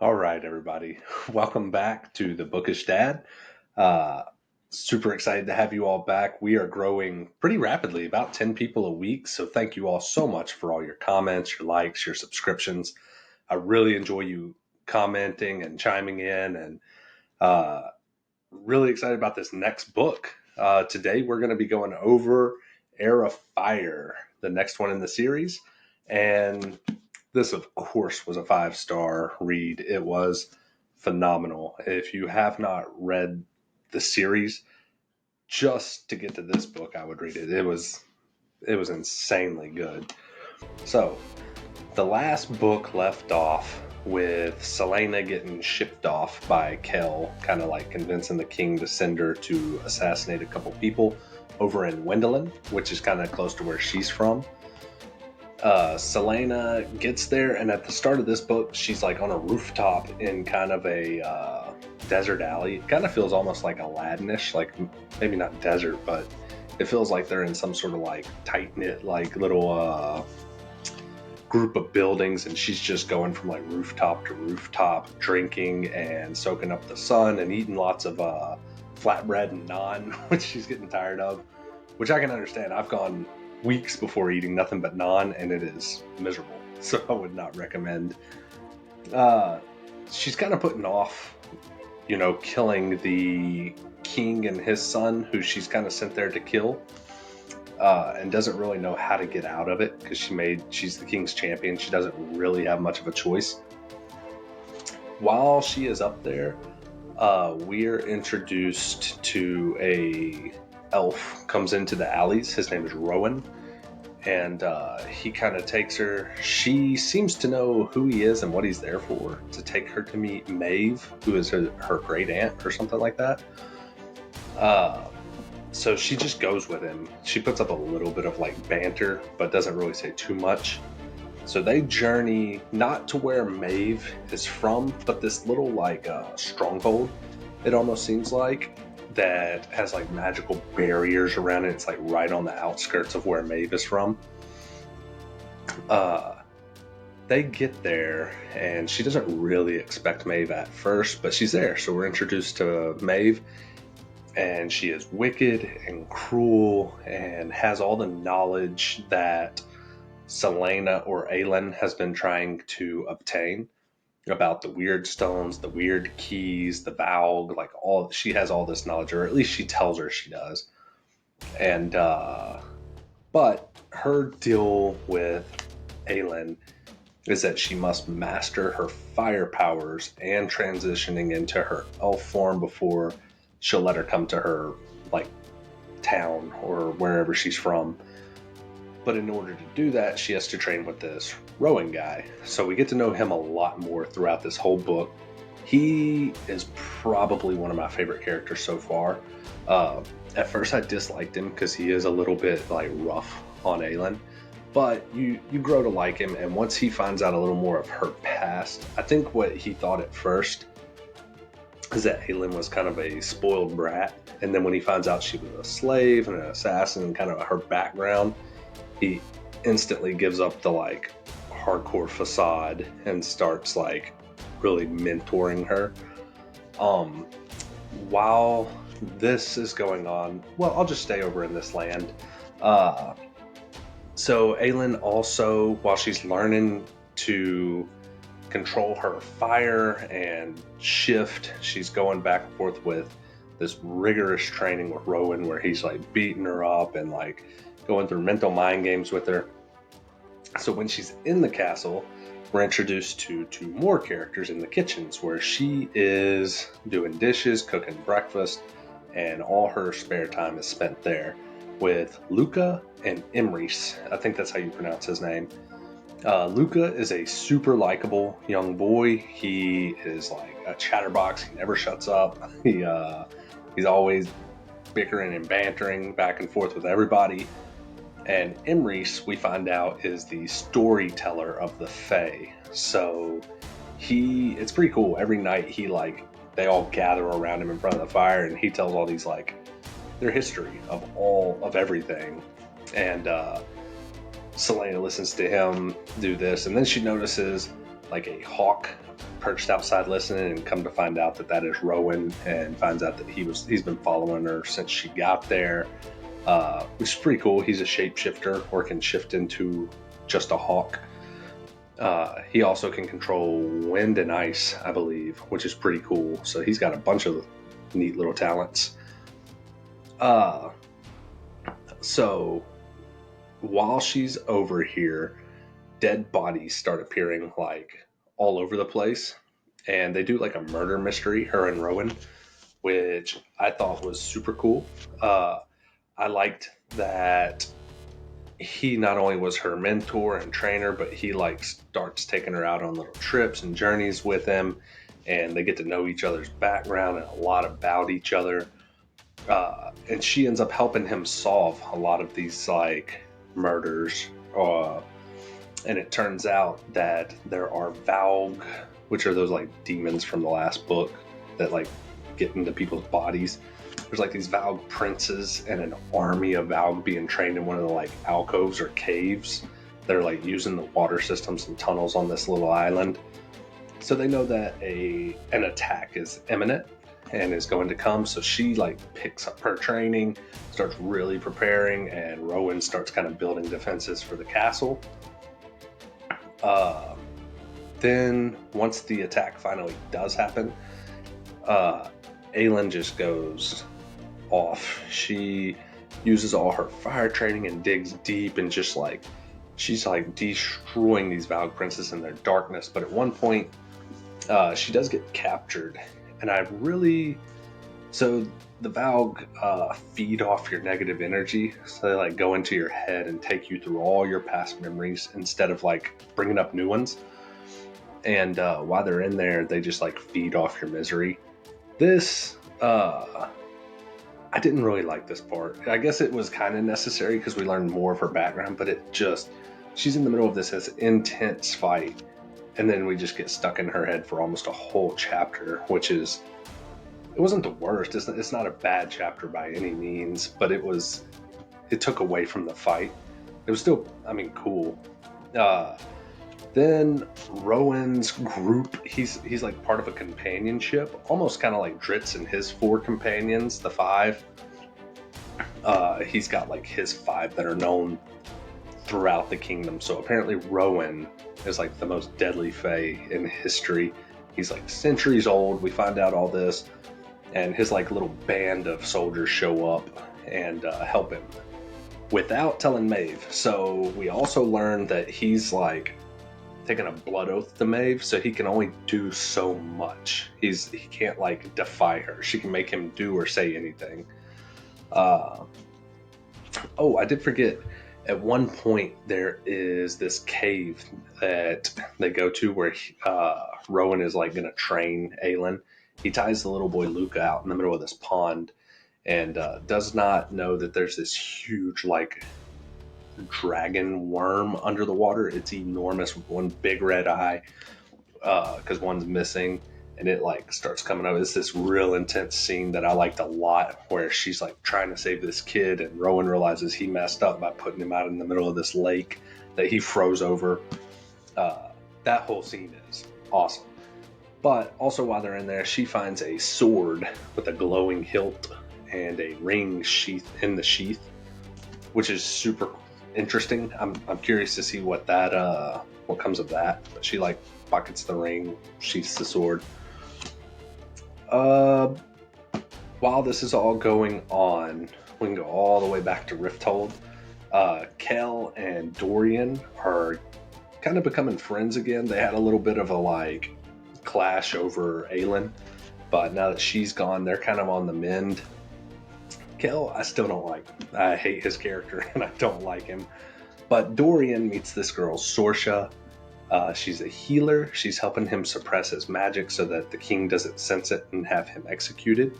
All right, everybody. Welcome back to the Bookish Dad. Uh, Super excited to have you all back. We are growing pretty rapidly, about 10 people a week. So thank you all so much for all your comments, your likes, your subscriptions. I really enjoy you commenting and chiming in, and uh, really excited about this next book. Today, we're going to be going over Heir of Fire, the next one in the series. And this, of course, was a 5-star read. It was phenomenal. If you have not read the series, just to get to this book, I would read it. It was insanely good. So the last book left off with Selena getting shipped off by Kel, kind of like convincing the king to send her to assassinate a couple people over in Wendelin, which is kind of close to where she's from. Selena gets there, and at the start of this book, she's like on a rooftop in kind of a desert alley. It kind of feels almost like Aladdin-ish, like maybe not desert, but it feels like they're in some sort of like tight-knit, like little group of buildings, and she's just going from like rooftop to rooftop, drinking and soaking up the sun and eating lots of flatbread and naan, which she's getting tired of, which I can understand. I've gone weeks before eating nothing but naan, and it is miserable. So I would not recommend. She's kind of putting off, killing the king and his son, who she's kind of sent there to kill, and doesn't really know how to get out of it because she's the king's champion. She doesn't really have much of a choice. While she is up there, we're introduced to a elf comes into the alleys. His name is Rowan, and he kind of takes her. She seems to know who he is and what he's there for, to take her to meet Maeve, who is her great aunt or something like that. So she just goes with him. She puts up a little bit of like banter, but doesn't really say too much. So they journey not to where Maeve is from, but this little like stronghold, it almost seems like, that has like magical barriers around it. It's like right on the outskirts of where Maeve is from. They get there, and she doesn't really expect Maeve at first, but she's there. So we're introduced to Maeve, and she is wicked and cruel and has all the knowledge that Selena or Aelin has been trying to obtain about the weird stones, the weird keys, the Valg, like all. She has all this knowledge, or at least she tells her she does. And but her deal with Aelin is that she must master her fire powers and transitioning into her elf form before she'll let her come to her like town or wherever she's from. But in order to do that, she has to train with this Rowan guy. So we get to know him a lot more throughout this whole book. He is probably one of my favorite characters so far. At first, I disliked him because he is a little bit like rough on Aelin, but you grow to like him. And once he finds out a little more of her past, I think what he thought at first is that Aelin was kind of a spoiled brat, and then when he finds out she was a slave and an assassin and kind of her background, he instantly gives up the like hardcore facade and starts like really mentoring her. While this is going on, well, I'll just stay over in this land. So Aelin also, while she's learning to control her fire and shift, she's going back and forth with this rigorous training with Rowan, where he's like beating her up and like going through mental mind games with her. So when she's in the castle, we're introduced to two more characters in the kitchens, where she is doing dishes, cooking breakfast, and all her spare time is spent there with Luca and Imris. I think that's how you pronounce his name. Luca is a super likable young boy. He is like a chatterbox. He never shuts up. He's always bickering and bantering back and forth with everybody. And Imris, we find out, is the storyteller of the Fae. So it's pretty cool. Every night they all gather around him in front of the fire, and he tells all these like their history of everything. And Selena listens to him do this, and then she notices like a hawk perched outside listening, and come to find out that is Rowan, and finds out that he's been following her since she got there, which is pretty cool. He's a shapeshifter, or can shift into just a hawk. He also can control wind and ice, I believe, which is pretty cool. So he's got a bunch of neat little talents. So while she's over here, dead bodies start appearing like all over the place, and they do like a murder mystery, her and Rowan, which I thought was super cool. I liked that he not only was her mentor and trainer, but he like starts taking her out on little trips and journeys with him, and they get to know each other's background and a lot about each other. And she ends up helping him solve a lot of these like murders. And it turns out that there are Valg, which are those like demons from the last book that like get into people's bodies. There's like these Valg princes and an army of Valg being trained in one of the like alcoves or caves. They're like using the water systems and tunnels on this little island. So they know that an attack is imminent and is going to come. So she like picks up her training, starts really preparing, and Rowan starts kind of building defenses for the castle. Then once the attack finally does happen, Aelin just goes off. She uses all her fire training and digs deep, and just like she's like destroying these Valg princes in their darkness. But at one point, she does get captured, and so the Valg feed off your negative energy, so they like go into your head and take you through all your past memories instead of like bringing up new ones. And while they're in there, they just like feed off your misery. This I didn't really like this part. I guess it was kind of necessary because we learned more of her background, but she's in the middle of this intense fight, and then we just get stuck in her head for almost a whole chapter, it wasn't the worst. It's not a bad chapter by any means, but it took away from the fight. It was still, cool. Then Rowan's group, he's like part of a companionship, almost kind of like Dritz and his 4 companions, the 5. He's got like his 5 that are known throughout the kingdom. So apparently Rowan is like the most deadly fae in history. He's like centuries old. We find out all this, and his like little band of soldiers show up and help him without telling Maeve. So we also learned that he's like taken a blood oath to Maeve, so he can only do so much. He can't like defy her. She can make him do or say anything. I did forget, at one point there is this cave that they go to where Rowan is like gonna train Aelin. He ties the little boy Luca out in the middle of this pond, and does not know that there's this huge like dragon worm under the water. It's enormous with one big red eye, because one's missing, and it like starts coming up. It's this real intense scene that I liked a lot, where she's like trying to save this kid, and Rowan realizes he messed up by putting him out in the middle of this lake that he froze over. That whole scene is awesome. But also while they're in there, she finds a sword with a glowing hilt and a ring sheath in the sheath, which is super interesting. I'm curious to see what comes of that. But she like buckets the ring, sheaths the sword. While this is all going on, we can go all the way back to Rifthold. Kel and Dorian are kind of becoming friends again. They had a little bit of a like clash over Aelin, but now that she's gone, they're kind of on the mend. Kel, I still don't like. I hate his character, and I don't like him. But Dorian meets this girl, Sorsha. She's a healer. She's helping him suppress his magic so that the king doesn't sense it and have him executed.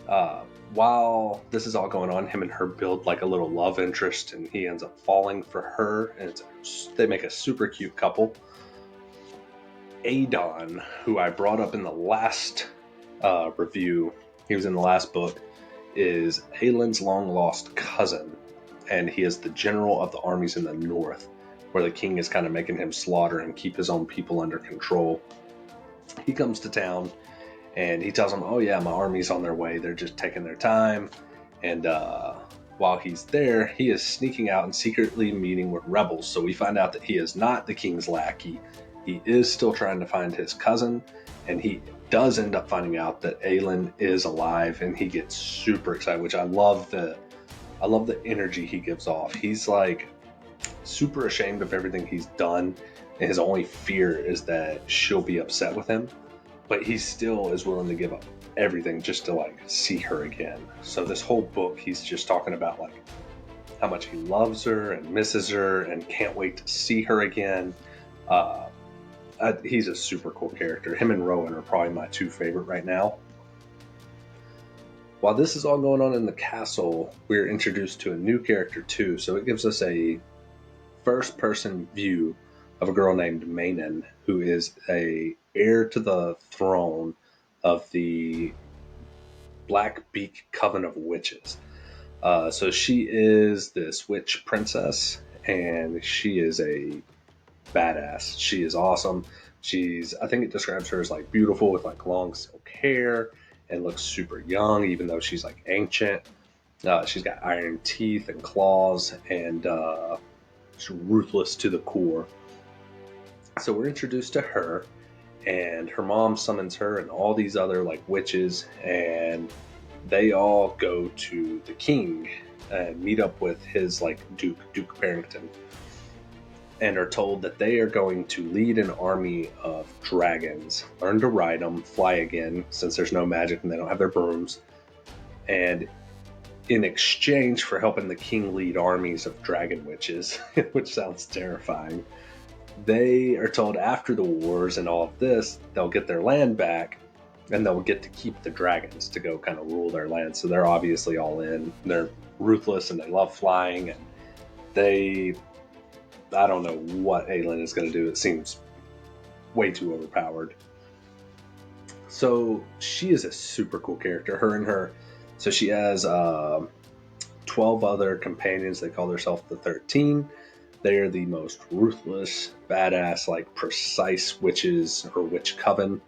While this is all going on, him and her build like a little love interest, and he ends up falling for her, and they make a super cute couple. Adon, who I brought up in the last review, he was in the last book, is Aelin's long-lost cousin, and he is the general of the armies in the north, where the king is kind of making him slaughter and keep his own people under control. he comes to town and he tells them, oh yeah, my army's on their way. They're just taking their time. And while he's there, he is sneaking out and secretly meeting with rebels. So we find out that he is not the king's lackey. He is still trying to find his cousin, and he does end up finding out that Aelin is alive, and he gets super excited, which I love the energy he gives off. He's like super ashamed of everything he's done, and his only fear is that she'll be upset with him, but he still is willing to give up everything just to like see her again. So this whole book, he's just talking about like how much he loves her and misses her and can't wait to see her again. He's a super cool character. Him and Rowan are probably my two favorite right now. While this is all going on in the castle, we're introduced to a new character too. So it gives us a first-person view of a girl named Manon, who is a heir to the throne of the Blackbeak Coven of Witches. So she is this witch princess, and she is a badass. She is awesome. I think it describes her as like beautiful with like long silk hair and looks super young, even though she's like ancient. She's got iron teeth and claws, and she's ruthless to the core. So we're introduced to her, and her mom summons her and all these other like witches, and they all go to the king and meet up with his like Duke Barrington, and are told that they are going to lead an army of dragons, learn to ride them, fly again, since there's no magic and they don't have their brooms. And in exchange for helping the king lead armies of dragon witches, which sounds terrifying, they are told after the wars and all of this, they'll get their land back and they'll get to keep the dragons to go kind of rule their land. So they're obviously all in. They're ruthless and they love flying, and I don't know what Aelin is going to do. It seems way too overpowered. So she is a super cool character. So she has 12 other companions. They call themselves the 13. They are the most ruthless, badass, like precise witches or witch coven.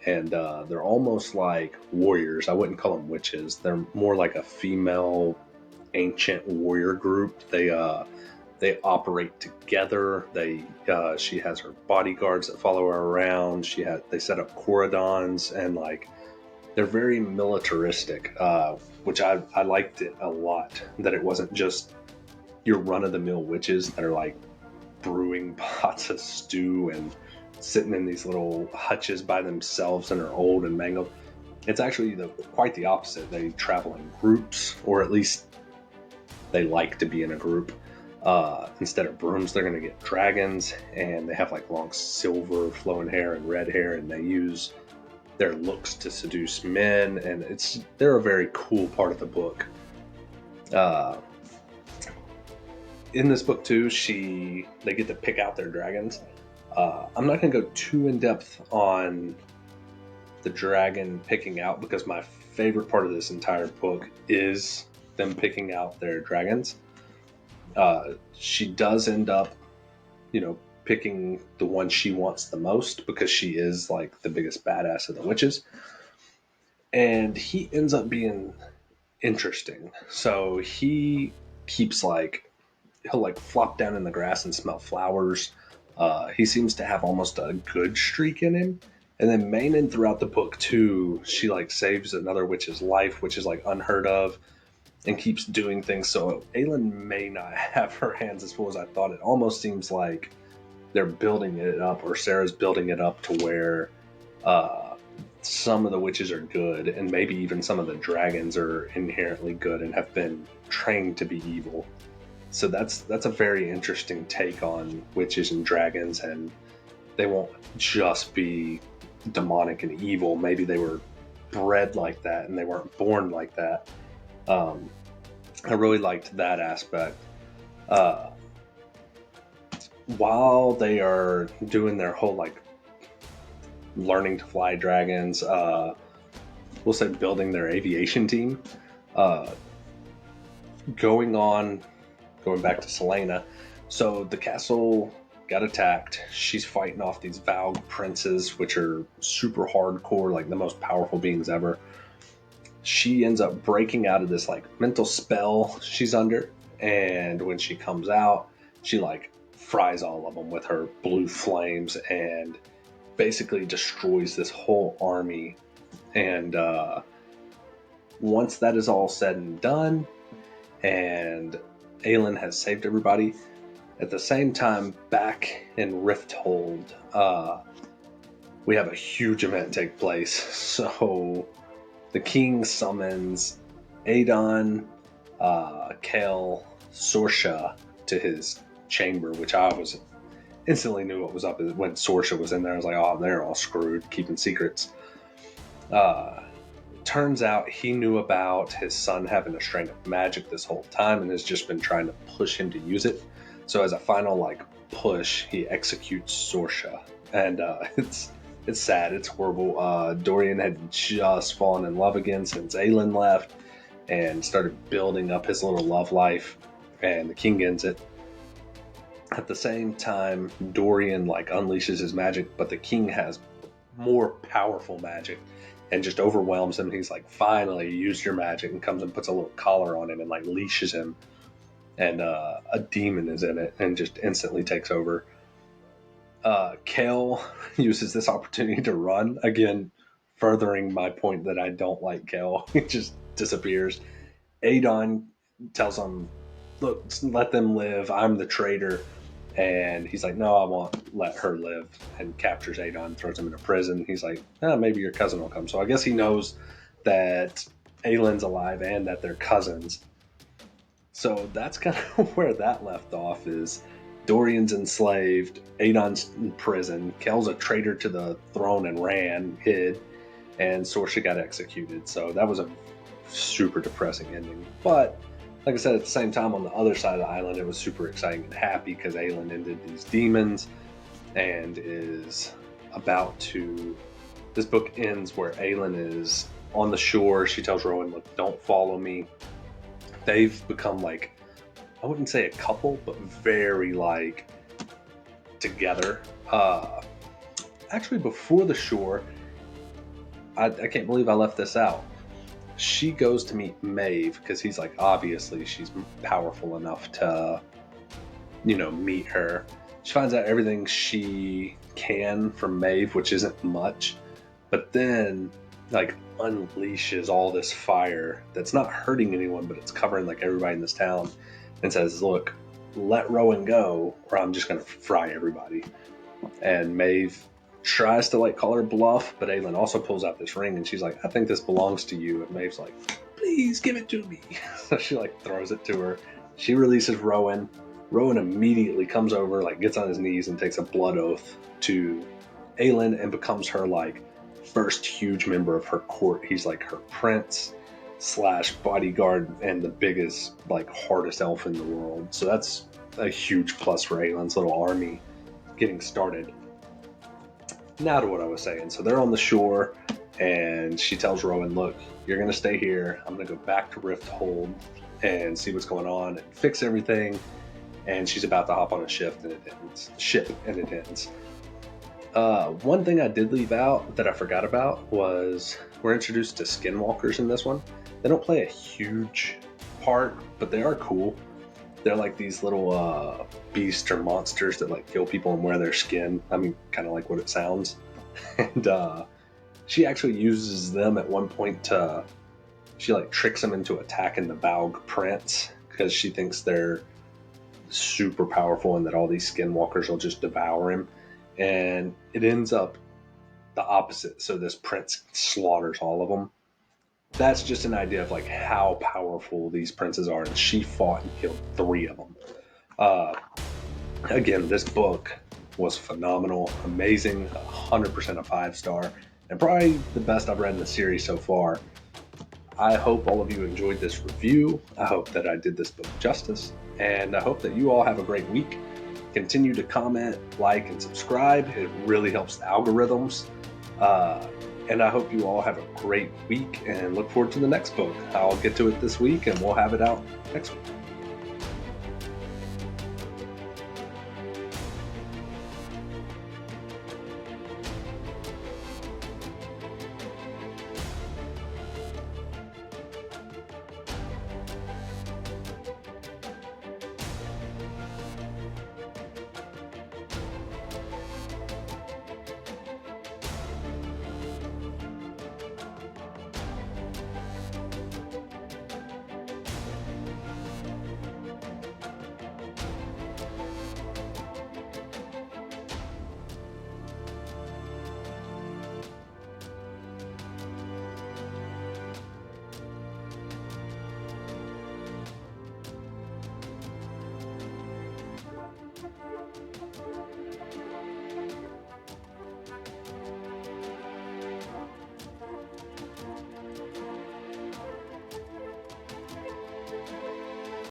And they're almost like warriors. I wouldn't call them witches. They're more like a female ancient warrior group. They operate together. She has her bodyguards that follow her around. They set up corridons, and like they're very militaristic, which I liked it a lot. That it wasn't just your run-of-the-mill witches that are like brewing pots of stew and sitting in these little hutches by themselves and are old and mangled. It's actually quite the opposite. They travel in groups, or at least they like to be in a group. Instead of brooms, they're going to get dragons, and they have like long silver flowing hair and red hair, and they use their looks to seduce men, and they're a very cool part of the book. In this book too, they get to pick out their dragons. I'm not going to go too in depth on the dragon picking out, because my favorite part of this entire book is them picking out their dragons. She does end up, picking the one she wants the most, because she is like the biggest badass of the witches. And he ends up being interesting. So he keeps he'll like flop down in the grass and smell flowers. He seems to have almost a good streak in him. And then Manon throughout the book too, she like saves another witch's life, which is like unheard of, and keeps doing things. So Aelin may not have her hands as full as I thought. It almost seems like they're building it up, or Sarah's building it up to where some of the witches are good, and maybe even some of the dragons are inherently good and have been trained to be evil. So that's a very interesting take on witches and dragons, and they won't just be demonic and evil. Maybe they were bred like that and they weren't born like that. I really liked that aspect. While they are doing their whole like learning to fly dragons, we'll say building their aviation team, going back to Selena. So the castle got attacked. She's fighting off these Valg princes, which are super hardcore, like the most powerful beings ever. She ends up breaking out of this like mental spell she's under, and when she comes out, she like fries all of them with her blue flames and basically destroys this whole army. And once that is all said and done, and Aelin has saved everybody, at the same time, back in Rifthold, we have a huge event take place. So the king summons Adon, Kel, Sorsha to his chamber, which I was instantly knew what was up when Sorsha was in there. I was like, oh, they're all screwed, keeping secrets. Turns out he knew about his son having a strain of magic this whole time and has just been trying to push him to use it. So as a final like push, he executes Sorsha, and it's sad, it's horrible. Dorian had just fallen in love again since Aelin left, and started building up his little love life, and the king ends it. At the same time, Dorian like unleashes his magic, but the king has more powerful magic and just overwhelms him. He's like, finally, use your magic, and comes and puts a little collar on him and like leashes him. And a demon is in it and just instantly takes over. Kel uses this opportunity to run, again, furthering my point that I don't like Kel. He just disappears. Adon tells him, look, let them live. I'm the traitor. And he's like, no, I won't let her live. And captures Adon, throws him into prison. He's like, maybe your cousin will come. So I guess he knows that Aelin's alive and that they're cousins. So that's kind of where that left off. Is Dorian's enslaved, Adon's in prison, Kel's a traitor to the throne and hid, and Sorsha got executed. So that was a super depressing ending. But like I said, at the same time, on the other side of the island, it was super exciting and happy because Aelin ended these demons and is about to... This book ends where Aelin is on the shore. She tells Rowan, look, don't follow me. They've become like, I wouldn't say a couple, but very like together. Actually, before the shore, I can't believe I left this out. She goes to meet Maeve because he's like, obviously she's powerful enough to, meet her. She finds out everything she can from Maeve, which isn't much, but then like unleashes all this fire that's not hurting anyone, but it's covering like everybody in this town, and says, look, let Rowan go or I'm just gonna fry everybody. And Maeve tries to like call her bluff, but Aelin also pulls out this ring and she's like, I think this belongs to you. And Maeve's like, please give it to me. So she like throws it to her. She releases Rowan. Rowan immediately comes over, like gets on his knees and takes a blood oath to Aelin and becomes her like first huge member of her court. He's like her prince / bodyguard and the biggest, like hardest elf in the world. So that's a huge plus for Aelin's little army getting started. Now to what I was saying. So they're on the shore and she tells Rowan, look, you're going to stay here. I'm going to go back to Rifthold and see what's going on and fix everything. And she's about to hop on a ship and it ends. One thing I did leave out that I forgot about was we're introduced to skinwalkers in this one. They don't play a huge part, but they are cool. They're like these little beasts or monsters that like kill people and wear their skin. I mean, kind of like what it sounds. And she actually uses them at one point to... She like tricks them into attacking the Valg Prince because she thinks they're super powerful and that all these skinwalkers will just devour him. And it ends up the opposite. So this prince slaughters all of them. That's just an idea of like how powerful these princes are. And she fought and killed 3 of them. Again, this book was phenomenal, amazing, 100% a 5-star, and probably the best I've read in the series so far. I hope all of you enjoyed this review. I hope that I did this book justice, and I hope that you all have a great week. Continue to comment, like, and subscribe. It really helps the algorithms. And I hope you all have a great week and look forward to the next book. I'll get to it this week and we'll have it out next week.